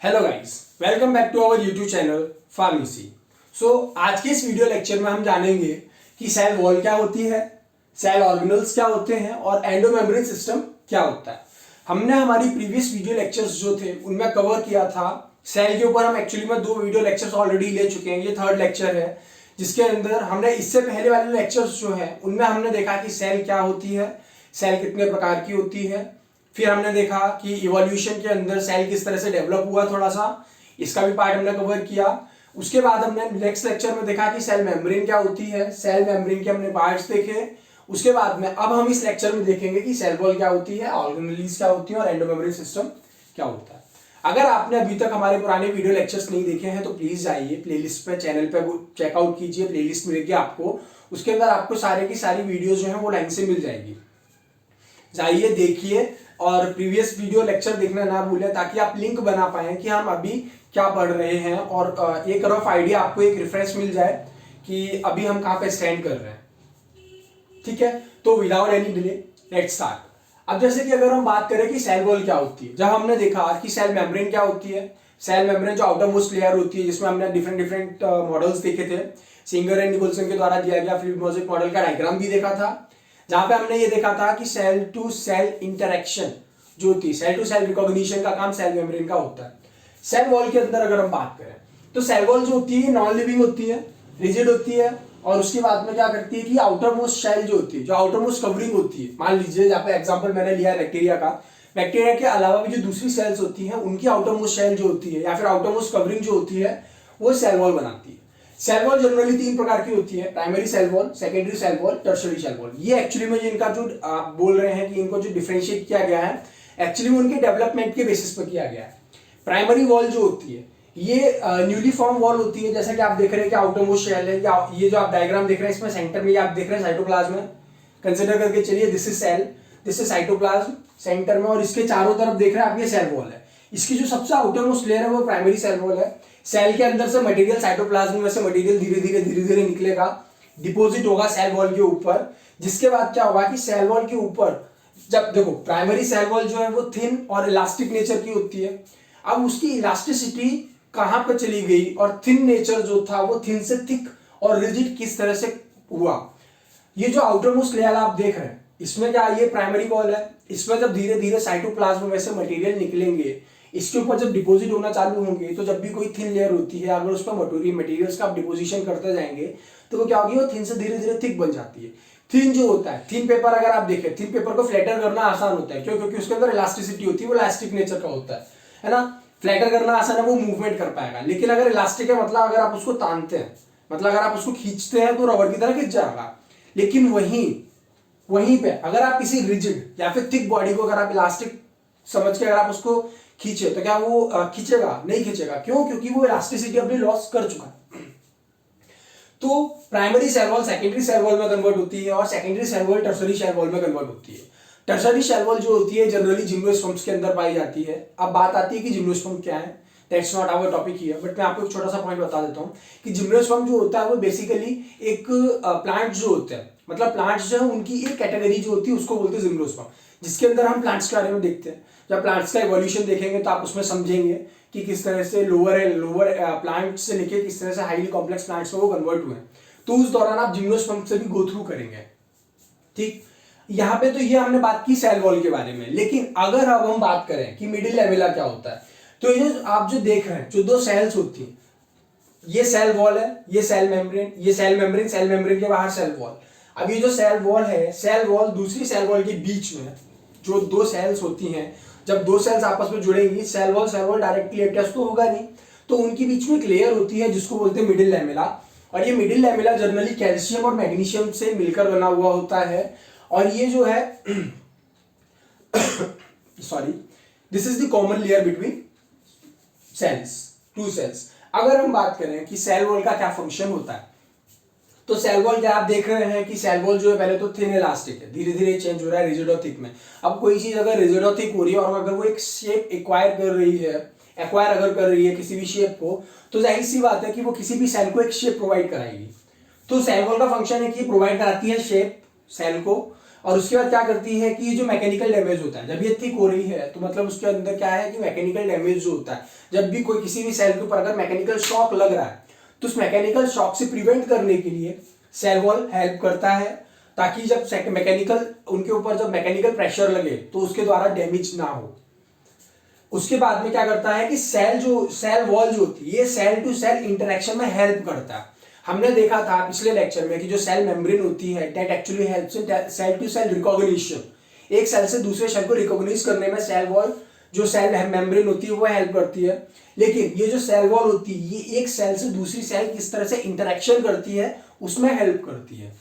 Hello guys, welcome back to our YouTube channel pharmacy. आज के इस वीडियो लेक्चर में हम जानेंगे कि सेल वॉल क्या होती है, सेल ऑर्गेनल्स क्या होते हैं और एंडोमेम्ब्रेन सिस्टम क्या होता है। हमने हमारी प्रीवियस वीडियो लेक्चर्स जो थे उनमें कवर किया था सेल के ऊपर। हम एक्चुअली में 2 वीडियो लेक्चर्स ऑलरेडी ले चुके हैं, ये 3rd लेक्चर है, जिसके अंदर हमने इससे पहले वाले लेक्चर्स जो है उनमें हमने देखा कि सेल क्या होती है, सेल कितने प्रकार की होती है। फिर हमने देखा कि इवोल्यूशन के अंदर सेल किस तरह से डेवलप हुआ, थोड़ा सा इसका भी पार्ट हमने कवर किया। उसके बाद हमने नेक्स्ट लेक्चर में देखा कि सेल मेम्ब्रेन क्या होती है, सेल मेम्ब्रेन के हमने पार्ट्स देखे। उसके बाद में अब हम इस लेक्चर में देखेंगे कि सेल वॉल क्या होती है, ऑर्गेनेल्स क्या होती है और एंडोमेम्ब्रेन सिस्टम क्या होता है। अगर आपने अभी तक हमारे पुराने वीडियो लेक्चर्स नहीं देखे हैं तो प्लीज जाइए प्लेलिस्ट पे, चैनल पे चेकआउट कीजिए, प्लेलिस्ट मिलेगी आपको, उसके अंदर आपको सारे की सारी वीडियोज जो है वो लाइन से मिल जाएगी। जाइए देखिए और प्रीवियस वीडियो लेक्चर देखना ना भूलें ताकि आप लिंक बना पाएं कि हम अभी क्या पढ़ रहे हैं और एक रफ आइडिया आपको, एक रिफ्रेश मिल जाए कि अभी हम कहां पे स्टैंड कर रहे हैं। ठीक है, तो without any delay let's start. अब जैसे कि अगर हम बात करें कि सेल वॉल क्या होती है, जब हमने देखा कि सेल मेम्ब्रेन क्या होती है, सेल मेम्ब्रेन जो आउटर मोस्ट लेयर होती है जिसमें हमने डिफरेंट मॉडल्स देखे थे, सिंगर एंड निकोलसन के द्वारा दिया गया फिल्मोजिक मॉडल का डायग्राम भी देखा था, जहां पे हमने ये देखा था कि सेल टू सेल इंटरेक्शन जो होती है, सेल टू सेल रिकॉग्निशन का काम सेल मेम्ब्रेन का होता है। सेल वॉल के अंदर अगर हम बात करें तो सेल वॉल जो होती है नॉन लिविंग होती है, रिजिड होती है, और उसके बाद में क्या करती है कि आउटर मोस्ट शेल जो होती है, जो आउटर मोस्ट कवरिंग होती है, मान लीजिए यहाँ पे एग्जांपल मैंने लिया है बैक्टीरिया का, बैक्टीरिया के अलावा भी जो दूसरी सेल्स होती हैं उनकी आउटर मोस्ट शेल जो होती है या फिर आउटर मोस्ट कवरिंग जो होती है वो सेल वॉल बनाती है। सेल वॉल जनरली 3 प्रकार की होती है, primary cell wall, secondary cell wall, tertiary cell wall. ये एक्चुअली में इनका जो आप बोल रहे हैं कि इनको जो डिफरेंशिएट किया गया है एक्चुअली में उनके डेवलपमेंट के बेसिस पर किया गया है। प्राइमरी वॉल जो होती है ये न्यूली फॉर्म वॉल होती है, जैसा कि आप देख रहे हैं कि आउटर मोस्ट शेल है, या ये जो आप डायग्राम देख रहे हैं इसमें सेंटर में आप देख रहे हैं साइटोप्लाज्म में, कंसिडर करके चलिए this is cell, this is cytoplasm centre में, और इसके चारों तरफ देख रहे हैं आप ये सेल वॉल है। इसकी जो सबसे आउटर मोस्ट लेयर है वो प्राइमरी सेल वॉल है। सेल के अंदर से मटेरियल, साइटोप्लाज्म में से मटेरियल धीरे धीरे निकलेगा, डिपॉजिट होगा सेल वॉल के ऊपर, जिसके बाद क्या होगा कि सेल वॉल के ऊपर जब देखो प्राइमरी सेल वॉल जो है वो थिन और इलास्टिक नेचर की होती है। अब उसकी इलास्टिसिटी कहां पर चली गई और थिन नेचर जो था वो थिन से थिक और रिजिड किस तरह से हुआ। ये जो आउटर मोस्ट लेयर आप देख रहे हैं इसमें क्या, ये प्राइमरी वॉल है, इसमें जब धीरे धीरे साइटोप्लाज्म में से मटेरियल निकलेंगे, इसके ऊपर जब डिपॉजिट होना चालू होंगे तो जब भी कोई थिन लेयर होती है अगर उस पर मटेरियल्स का आप डिपोजिशन करते जाएंगे तो वो क्या होगी, वो थिन से धीरे धीरे थिक बन जाती है। थिन जो होता है, थिन पेपर अगर आप देखें, थिन पेपर को फ्लैटर करना आसान होता है, क्यों? क्योंकि उसके अंदर इलास्टिसिटी होती है, वो इलास्टिक नेचर का होता है ना। फ्लैटर करना आसान है, वो मूवमेंट कर पाएगा। लेकिन अगर इलास्टिक है मतलब अगर आप उसको तानते हैं, मतलब अगर आप उसको खींचते हैं तो रबर की तरह खींच जाएगा। लेकिन वहीं पे अगर आप किसी रिजिड या फिर थिक बॉडी को अगर आप इलास्टिक समझ के अगर आप उसको खींचे तो क्या वो खींचेगा? नहीं खींचेगा। क्यों? क्योंकि वो इलास्टिसिटी अपनी लॉस कर चुका है। तो primary cell wall secondary cell wall में कन्वर्ट होती है और secondary cell wall tertiary cell wall में कन्वर्ट होती है। टर्शरी सेल वॉल जो होती है जनरली जिम्नोस्पर्म्स के अंदर पाई जाती है। अब बात आती है कि जिम्नोस्पर्म क्या है, that's not our topic here, but मैं आपको एक छोटा सा पॉइंट बता देता हूँ कि जिम्नोस्पर्म जो होता है वो बेसिकली एक प्लांट जो होता है, मतलब प्लांट्स जो है उनकी एक कैटेगरी जो होती है उसको बोलते हैं जिम्नोस्पर्म, जिसके अंदर हम प्लांट्स के बारे में देखते हैं। जब प्लांट्स का इवोल्यूशन देखेंगे तो आप उसमें समझेंगे कि किस तरह से लोअर प्लांट से लेके किस तरह से हाईली कॉम्प्लेक्स प्लांट्स में वो कन्वर्ट हुए हैं। तो उस दौरान आप जिम्नोस्पर्म से भी गो थ्रू करेंगे। ठीक, यहाँ पे तो ये हमने बात की सेल वॉल के बारे में। लेकिन अगर अब हम बात करें कि मिडिल लेमेला क्या होता है, तो ये आप जो देख रहे हैं जो 2 सेल्स होती हैं, ये सेल वॉल है, ये सेल मेम्ब्रेन, ये सेल मेम्ब्रेन के बाहर सेल वॉल। अब ये जो सेल वॉल है, सेल वॉल दूसरी सेल वॉल के बीच में जो 2 सेल्स होती हैं, जब 2 सेल्स आपस में जुड़ेंगी, सेल वॉल डायरेक्टली अटैच तो होगा नहीं, तो उनके बीच में एक लेयर होती है जिसको बोलते हैं मिडिल लेमेला। और ये मिडिल लेमेला जनरली कैल्शियम और मैग्नीशियम से मिलकर बना हुआ होता है। और ये जो है sorry, this is the common layer between cells, 2 cells. अगर हम बात करें कि सेल वॉल का क्या फंक्शन होता है, तो सेल वॉल क्या आप देख रहे हैं कि सेल वॉल जो है पहले तो थिन इलास्टिक है, धीरे धीरे चेंज हो रहा है रिजिड और थिक में। अब कोई चीज अगर रिजिड और थिक हो रही है और अगर वो एक शेप एक्वायर अगर कर रही है किसी भी शेप को, तो जाहिर सी बात है कि वो किसी भी सेल को एक शेप प्रोवाइड कराएगी। तो सेल वॉल का फंक्शन है कि प्रोवाइड कराती है शेप सेल को, और उसके बाद क्या करती है कि जो मैकेनिकल डैमेज होता है, जब ये थिक हो रही है तो मतलब उसके अंदर क्या है कि मैकेनिकल डैमेज जो होता है, जब भी कोई किसी भी सेल के ऊपर अगर मैकेनिकल शॉक लग रहा है तो उस मैकेनिकल शॉक से प्रिवेंट करने के लिए सेल वॉल हेल्प करता है, ताकि जब मैकेनिकल उनके ऊपर जब मैकेनिकल प्रेशर लगे तो उसके द्वारा डैमेज ना हो। उसके बाद में क्या करता है कि सेल वॉल जो होती है ये सेल टू सेल इंटरेक्शन में हेल्प करता है। हमने देखा था पिछले लेक्चर में कि जो सेल मेम्ब्रेन होती है that actually helps in cell to cell recognition, एक सेल से दूसरे सेल को रिकॉग्नाइज करने में सेल वॉल जो सेल मेम्ब्रेन होती है वो हेल्प करती है। लेकिन ये जो सेल वॉल होती है ये एक सेल से दूसरी सेल किस तरह से इंटरेक्शन करती है उसमें हेल्प करती है।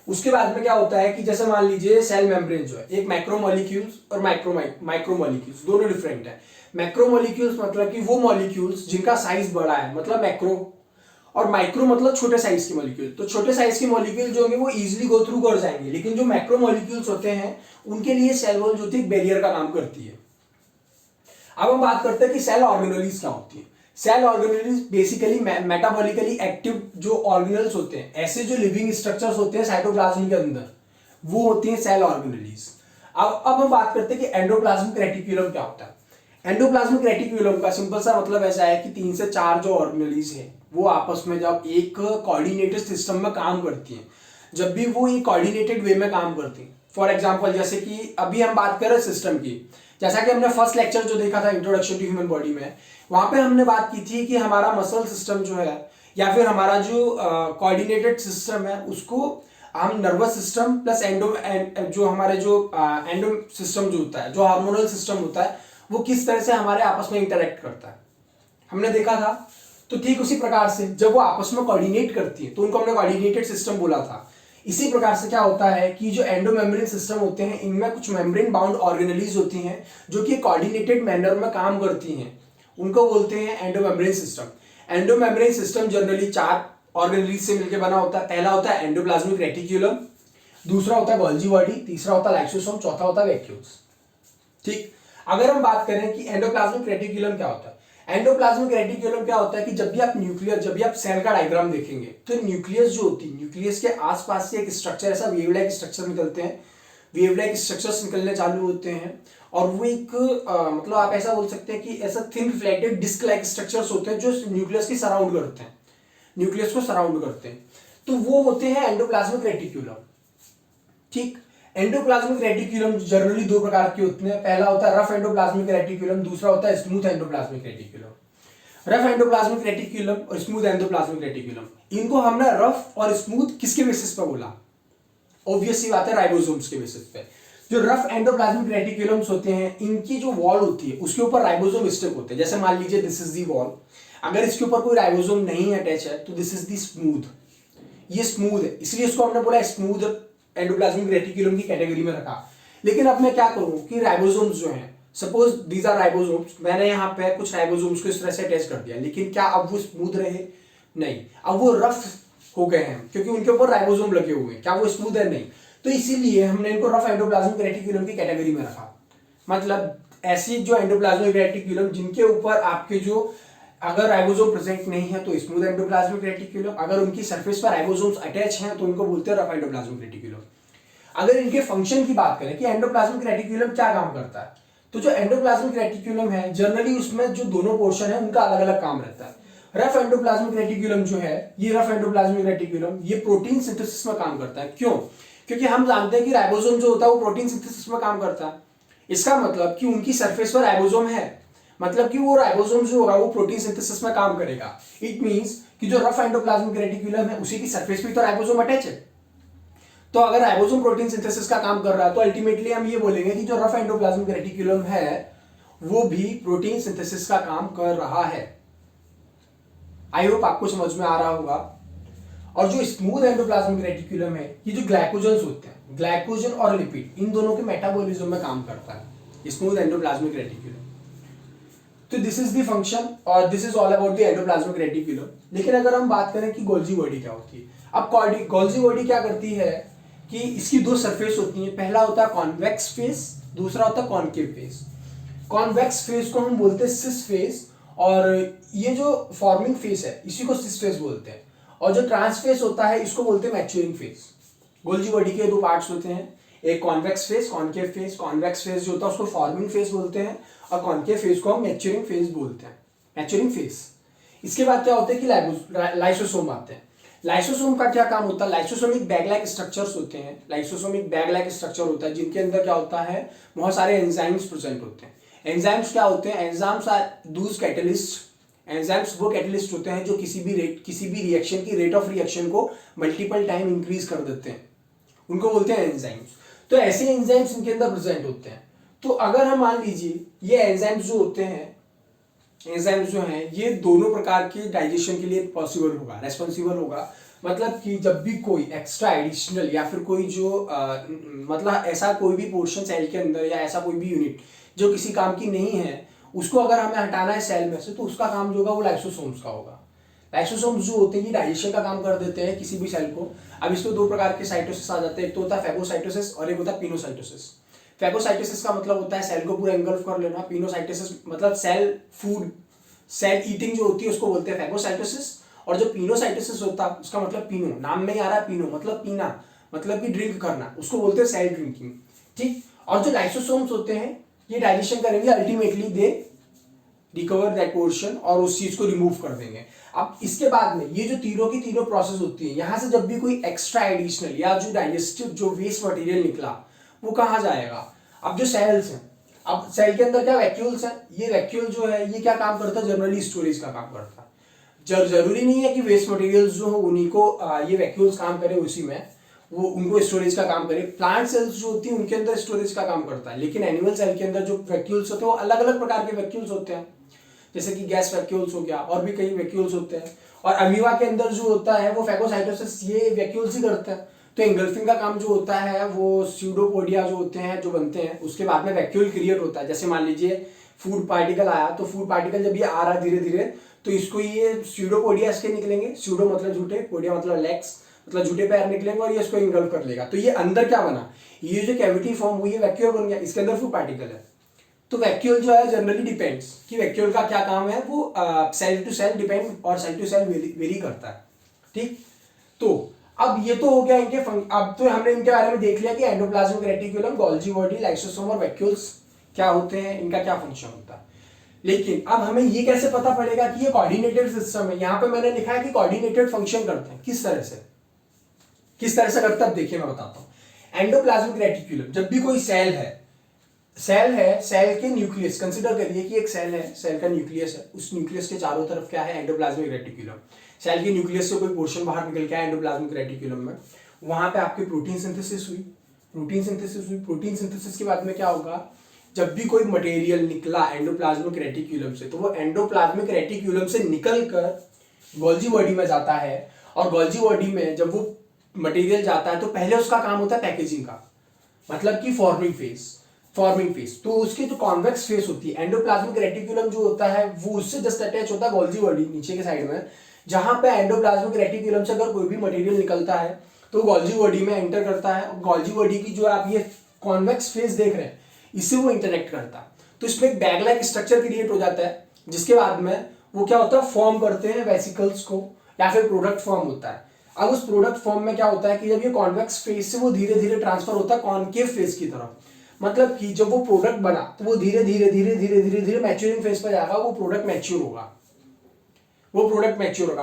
उसके बाद में क्या होता है कि जैसे मान लीजिए सेल मेम्ब्रेन जो है एक मैक्रोमोलिक्यूल्स और माइक्रोमोलिक्यूल्स दोनों डिफरेंट है। मैक्रोमोलिक्यूल्स मतलब कि वो मॉलिक्यूल्स जिनका साइज बड़ा है मतलब मैक्रो, और माइक्रो मतलब छोटे साइज के मॉलिक्यूल। तो छोटे साइज के मॉलिक्यूल जो होंगे वो इजीली गो थ्रू कर जाएंगे, लेकिन जो मैक्रो मॉलिक्यूल्स होते हैं उनके लिए सेल वॉल जो होती है बैरियर का काम करती है। अब हम बात करते हैं कि सेल ऑर्गेनेल्स क्या होती है। Cell organelles basically metabolically active जो ऑर्गेनेल्स होते हैं, ऐसे जो लिविंग स्ट्रक्चर्स होते हैं साइटोप्लाज्म के अंदर, वो होती हैं सेल ऑर्गेनेल्स। अब हम बात करते हैं कि एंडोप्लाज्मिक रेटिक्यूलम क्या होता है। एंडोप्लाज्मिक रेटिक्यूलम का सिंपल सा मतलब ऐसा है कि 3 से 4 जो ऑर्गेनेल्स हैं वो आपस में जब एक कोऑर्डिनेटेड सिस्टम में काम करती हैं, जब भी वो एक कोऑर्डिनेटेड वे में काम करती हैं, फॉर एग्जांपल जैसे कि अभी हम बात कर रहे हैं सिस्टम की, जैसा कि हमने फर्स्ट लेक्चर जो देखा था इंट्रोडक्शन टू ह्यूमन बॉडी में, वहां पे हमने बात की थी कि हमारा मसल सिस्टम जो है या फिर हमारा जो कोऑर्डिनेटेड सिस्टम है उसको हम नर्वस सिस्टम प्लस जो हमारे जो एंडो सिस्टम जो होता है, जो हार्मोनल सिस्टम होता है, वो किस तरह से हमारे आपस में इंटरेक्ट करता है हमने देखा था। तो ठीक उसी प्रकार से जब वो आपस में कोऑर्डिनेट करती है तो उनको हमने कोऑर्डिनेटेड सिस्टम बोला था। इसी प्रकार से क्या होता है कि जो एंडोमेम्ब्रेन सिस्टम होते हैं इनमें कुछ मेम्ब्रेन बाउंड ऑर्गेनेल्स होती हैं जो कि कोऑर्डिनेटेड मैनर में काम करती हैं, उनको बोलते हैं endomembrane system. Endomembrane system generally 4 organelles से मिलकर बना होता है। पहला होता है एंडोप्लाज्मिक रेटिक्यूलम, दूसरा होता है गोल्जी बॉडी, तीसरा होता है लाइसोसोम, चौथा होता है वैक्यूल्स। ठीक, अगर हम बात करें कि एंडोप्लाज्मिक रेटिक्यूलम क्या होता है, एंडोप्लाज्मिक रेटिक्यूलम क्या होता है कि जब भी आप सेल का डायग्राम देखेंगे तो न्यूक्लियस जो होती है, न्यूक्लियस के आसपास से एक स्ट्रक्चर ऐसा वेव लाइक स्ट्रक्चर निकलते हैं, वेव लाइक स्ट्रक्चर्स निकलने चालू होते हैं और वो एक मतलब आप ऐसा बोल सकते हैं कि ऐसा thin reflected disc like structures होते हैं जो न्यूक्लियस की सराउंड करते हैं, न्यूक्लियस को सराउंड करते हैं, तो वो होते हैं एंडोप्लाज्मिक रेटिक्यूलम। ठीक, एंडोप्लाज्मिक रेटिक्यूलम जनरली 2 प्रकार के होते हैं। पहला होता है रफ एंडोप्लाज्मिक रेटिक्यूलम, दूसरा होता है smooth endoplasmic reticulum. Rough endoplasmic reticulum और स्मूथ एंडोप्लाज्मिक रेटिक्यूलम, इनको हमने रफ और स्मूथ किसके बेसिस पे बोला? ऑब्वियस सी बात है, राइबोसोम्स के बेसिस पे। जो रफ एंडोप्लाज्मिक रेटिक्यूलम्स होते हैं इनकी जो वॉल होती है उसके ऊपर राइबोसोम स्टिक होते हैं। जैसे मान लीजिए दिस इज दी वॉल, अगर इसके ऊपर कोई राइबोसोम नहीं अटैच है तो दिस इज दी स्मूथ, ये स्मूथ है, इसलिए इसको हमने बोला स्मूथ एंडोप्लाज्मिक रेटिक्यूलम की कैटेगरी में रखा। लेकिन अब मैं क्या करूं कि राइबोसोम्स जो हैं, सपोज दीज आर राइबोसोम्स, मैंने यहाँ पे कुछ राइबोसोम्स को इस तरह से अटैच कर दिया, लेकिन क्या अब वो स्मूथ रहे? नहीं, अब वो रफ हो गए हैं क्योंकि उनके ऊपर राइबोसोम लगे हुए हैं। क्या वो स्मूथ है? नहीं। तो इसीलिए हमने इनको रफ एंडोप्लाज्मिक रेटिक्यूलम की कैटेगरी में रखा। मतलब ऐसी जो एंडोप्लाज्मिक रेटिक्यूलम जिनके ऊपर आपके जो अगर राइबोसोम प्रेजेंट नहीं है तो स्मूथ एंडोप्लाज्मिक रेटिक्यूलम, अगर उनकी सरफेस पर राइबोसोम्स अटैच हैं तो उनको बोलते हैं रफ एंडोप्लाज्मिक रेटिक्यूलम। अगर इनके फंक्शन की बात करें कि एंडोप्लाज्मिक रेटिक्यूलम क्या काम करता है, तो जो एंडोप्लाज्मिक रेटिक्यूलम है जनरली उसमें जो दोनों पोर्शन है उनका अलग अलग काम रहता है। रफ एंडोप्लाज्मिक रेटिक्यूलम जो है, ये रफ एंडोप्लाज्मिक रेटिक्यूलम ये प्रोटीन सिंथेसिस में काम करता है। क्यों? क्योंकि हम जानते हैं कि राइबोसोम जो होता है वो प्रोटीन सिंथेसिस में काम करता है। इसका मतलब कि उनकी सरफेस पर राइबोसोम है, मतलब कि वो राइबोसोम जो होगा वो प्रोटीन सिंथेसिस में काम करेगा। इट मींस कि जो रफ एंडोप्लाज्मिक रेटिक्यूलम है उसी की सरफेस पे तो राइबोसोम अटैच है। तो अगर राइबोसोम प्रोटीन सिंथेसिस का काम कर रहा है तो अल्टीमेटली हम ये बोलेंगे कि जो रफ एंडोप्लाज्मिक रेटिक्यूलम है वो भी प्रोटीन सिंथेसिस का काम कर रहा है। आई होप आपको समझ में आ रहा होगा। और जो स्मूथ एंडोप्लाज्मिक रेटिक्यूलम है, ये जो ग्लाइकोजन्स होते हैं, ग्लाइकोजन और लिपिड, इन दोनों के मेटाबॉलिज्म में काम करता है स्मूथ एंडोप्लाज्मिक रेटिक्यूलम। तो दिस इज द फंक्शन और this is all about the endoplasmic reticulum. लेकिन अगर हम बात करें कि गोल्जी बॉडी क्या होती है, अब गोल्जी बॉडी क्या करती है कि इसकी 2 सरफेस होती हैं। पहला होता है कॉन्वेक्स फेस, दूसरा होता है कॉनकेव फेस। कॉन्वेक्स फेस को हम बोलते हैं सिस फेस, और ये जो फॉर्मिंग फेस है इसी को सिस फेस बोलते हैं। और जो ट्रांसफेस होता है इसको बोलते हैं मैच्योरिंग फेस। गोल्जी बॉडी के 2 पार्ट्स होते हैं, एक convex phase, concave phase. Convex phase जो होता है उसको फॉर्मिंग फेज बोलते हैं और कॉनकेव फेज को हम मैच्योरिंग फेज बोलते हैं, मैच्योरिंग फेज। इसके बाद क्या होता है कि लाइसोसोम आते हैं। लाइसोसोम का क्या काम होता है? लाइसोसोम एक बैग लाइक स्ट्रक्चर्स होते हैं। लाइसोसोम एक बैग लाइक स्ट्रक्चर होता है जिनके अंदर क्या होता है, बहुत सारे एंजाइम्स प्रेजेंट होते हैं। एंजाइम्स क्या होते हैं? एंजाइम्स आर दूस कैटलिस्ट। एंजाइम्स वो कैटलिस्ट होते हैं जो किसी भी रिएक्शन की रेट ऑफ रिएक्शन को मल्टीपल टाइम इंक्रीज कर देते हैं, उनको बोलते हैं एंजाइम्स। तो ऐसे एंजाइम्स इनके अंदर प्रेजेंट होते हैं। तो अगर हम मान लीजिए ये एंजाइम्स जो होते हैं, एंजाइम्स जो हैं ये दोनों प्रकार के डाइजेशन के लिए पॉसिबल होगा, रेस्पॉन्सिबल होगा। मतलब कि जब भी कोई एक्स्ट्रा एडिशनल या फिर कोई जो मतलब ऐसा कोई भी पोर्शन सेल के अंदर या ऐसा कोई भी यूनिट जो किसी काम की नहीं है, उसको अगर हमें हटाना है सेल में से, तो उसका काम जो होगा वो लाइसोसोम्स का होगा। लाइसोसोम्स जो होते हैं ये डाइजेशन का काम कर देते हैं किसी भी सेल को। अब इसमें दो प्रकार के साइटोसिस आ जाते हैं, एक तो होता है फैगोसाइटोसिस और एक होता है पिनोसाइटोसिस। फैगोसाइटोसिस का मतलब होता है सेल को पूरा एंगल्फ कर लेना। पिनोसाइटोसिस मतलब सेल फूड, सेल ईटिंग जो होती है उसको बोलते हैं फैगोसाइटोसिस। और जो पिनोसाइटोसिस होता है उसका मतलब पिनो, नाम में ही आ रहा है पिनो मतलब पीना, मतलब कि ड्रिंक करना, उसको बोलते हैं सेल ड्रिंकिंग। ठीक। और जो लाइसोसोम्स होते हैं ये डाइजेशन करेंगे, ultimately they recover that portion और उस चीज को रिमूव कर देंगे। अब इसके बाद में ये जो तीनों की तीनों प्रोसेस होती है, यहां से जब भी कोई एक्स्ट्रा एडिशनल या जो डाइजेस्टिव जो वेस्ट मटेरियल निकला वो कहाँ जाएगा? अब जो सेल्स हैं, अब सेल के अंदर क्या वैक्यूल्स हैं, ये वैक्यूल जो है ये क्या काम करता है? जनरली स्टोरेज का काम करता है। जरूरी नहीं है कि वेस्ट मटेरियल्स जो हो उन्हीं को ये वैक्यूल्स काम करे, उसी में वो उनको स्टोरेज का काम करे। प्लांट सेल्स जो होती है उनके अंदर स्टोरेज का काम करता है, लेकिन एनिमल सेल के अंदर जो वैक्यूल्स होते हैं वो अलग अलग प्रकार के वैक्यूल्स होते हैं, जैसे कि गैस वैक्यूल्स हो गया और भी कई वैक्यूल्स होते हैं। और अमीबा के अंदर जो होता है वो फैगोसाइटोसिस ये वैक्यूल्स ही करता है। तो एंगल्फिंग का काम जो होता है वो स्यूडोपोडिया जो होते हैं जो बनते हैं, उसके बाद में वैक्यूल क्रिएट होता है। जैसे मान लीजिए फूड पार्टिकल आया, तो फूड पार्टिकल जब ये आ रहा है धीरे धीरे, तो इसको ये स्यूडोपोडिया इसके निकलेंगे, स्यूडो मतलब झूठे, पोडिया मतलब लेग्स मतलब झूठे पैर निकलेंगे और ये इसको इंगल्फ कर लेगा। तो ये अंदर क्या बना, ये जो कैविटी फॉर्म हुई है वैक्यूल बन गया, इसके अंदर फूड पार्टिकल है। तो वैक्यूल जो है जनरली डिपेंड्स कि वैक्यूल का क्या काम है, वो सेल टू सेल डिपेंड और सेल टू सेल वेरी करता है। ठीक। तो अब ये तो हो गया इनके अब तो हमने इनके बारे में देख लिया कि endoplasmic reticulum, Golgi body, lysosome और वैक्यूल्स क्या होते हैं, इनका क्या फंक्शन होता है। लेकिन अब हमें ये कैसे पता पड़ेगा कि ये कोऑर्डिनेटेड सिस्टम है? यहां पे मैंने लिखा है कि कोऑर्डिनेटेड फंक्शन करते हैं। किस तरह से करता है देखिए मैं बताता हूं। एंडोप्लाज्मिक रेटिकुलम, जब भी कोई सेल है, सेल के न्यूक्लियस कंसीडर करिए कि एक सेल है, सेल का न्यूक्लियस है, उस न्यूक्लियस के चारों तरफ क्या है? Endoplasmic reticulum. सेल के न्यूक्लियस से कोई पोर्शन बाहर निकल के आया एंडोप्लाज्मिक रेटिकुलम में, वहां पे आपकी प्रोटीन सिंथेसिस हुई। प्रोटीन सिंथेसिस के बाद में क्या होगा? जब भी कोई मटेरियल निकला एंडोप्लाज्मिक रेटिकुलम से, तो वो एंडोप्लाज्मिक रेटिकुलम से निकलकर गोल्जी बॉडी में जाता है। और गोल्जी बॉडी में जब वो मटेरियल जाता है तो पहले उसका काम होता है पैकेजिंग का, मतलब कि फॉर्मिंग फेज। तो उसकी जो कॉन्वेक्स फेज होती है, एंडोप्लाज्मिक रेटिकुलम जो होता है वो उससे जस्ट अटैच होता है गोल्जी बॉडी नीचे के साइड में, जहां पे एंडोप्लाज्मिक रेटिकुलम से अगर कोई भी मटेरियल निकलता है तो गोल्जी बॉडी में एंटर करता है। गोल्जी बॉडी की जो आप ये कॉन्वेक्स फेज देख रहे हैं, इससे वो इंटरेक्ट करता है। तो इसमें एक बैग लाइक स्ट्रक्चर क्रिएट हो जाता है, जिसके बाद में वो क्या होता है? फॉर्म करते हैं वेसिकल्स को, या फिर प्रोडक्ट फॉर्म होता है। अब उस प्रोडक्ट फॉर्म में क्या होता है कि जब ये कॉन्वेक्स फेज से वो धीरे धीरे ट्रांसफर होता है कॉनकेव फेज की तरफ। मतलब कि जब वो प्रोडक्ट बना तो वो धीरे धीरे मैच्योरिंग फेज पर जाएगा, वो प्रोडक्ट मैच्योर होगा।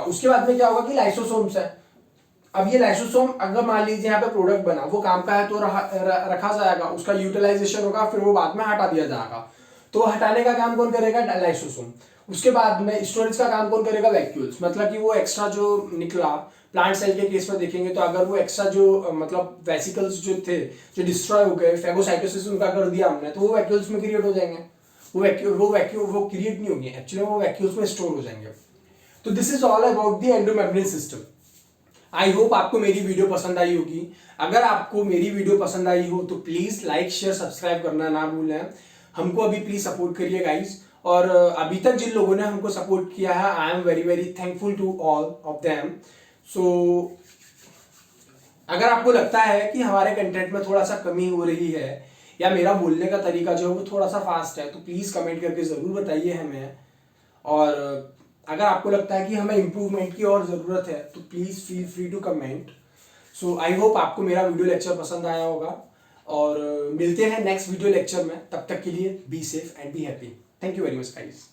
उसके बाद में क्या होगा कि लाइसोसोम्स है। अब ये लाइसोसोम अगर मान लीजिए यहाँ पे प्रोडक्ट बना, वो काम का है तो रखा जाएगा, उसका यूटिलाइजेशन होगा, फिर वो बाद में हटा दिया जाएगा। तो हटाने का काम कौन करेगा? लाइसोसोम। उसके बाद में स्टोरेज का काम कौन करेगा? वैक्यूल्स। मतलब कि वो एक्स्ट्रा जो निकला, प्लांट सेल के केस में देखेंगे तो अगर वो एक्स्ट्रा जो मतलब वेसिकल्स जो थे जो डिस्ट्रॉय हो गए, फैगोसाइटोसिस उनका कर दिया हमने, तो वो वैक्यूल्स में क्रिएट हो जाएंगे। वो क्रिएट नहीं होंगे एक्चुअली, वो वैक्यूल्स में स्टोर हो जाएंगे। तो this is all about the endomembrane system. I hope आपको मेरी वीडियो पसंद आई होगी। अगर आपको मेरी वीडियो पसंद आई हो तो प्लीज लाइक शेयर सब्सक्राइब करना ना भूलें। हमको अभी प्लीज सपोर्ट करिए गाइज। और अभी तक जिन लोगों ने हमको सपोर्ट किया है, I am very very thankful to all of them. So अगर आपको लगता है कि हमारे कंटेंट में थोड़ा सा कमी हो रही है या मेरा बोलने का तरीका जो है वो थोड़ा सा फास्ट है, तो प्लीज कमेंट करके जरूर बताइए हमें। और अगर आपको लगता है कि हमें इम्प्रूवमेंट की और ज़रूरत है तो please feel free to comment. So I hope आपको मेरा वीडियो लेक्चर पसंद आया होगा। और मिलते हैं नेक्स्ट वीडियो लेक्चर में। तब तक के लिए be safe and be happy. Thank you very much guys.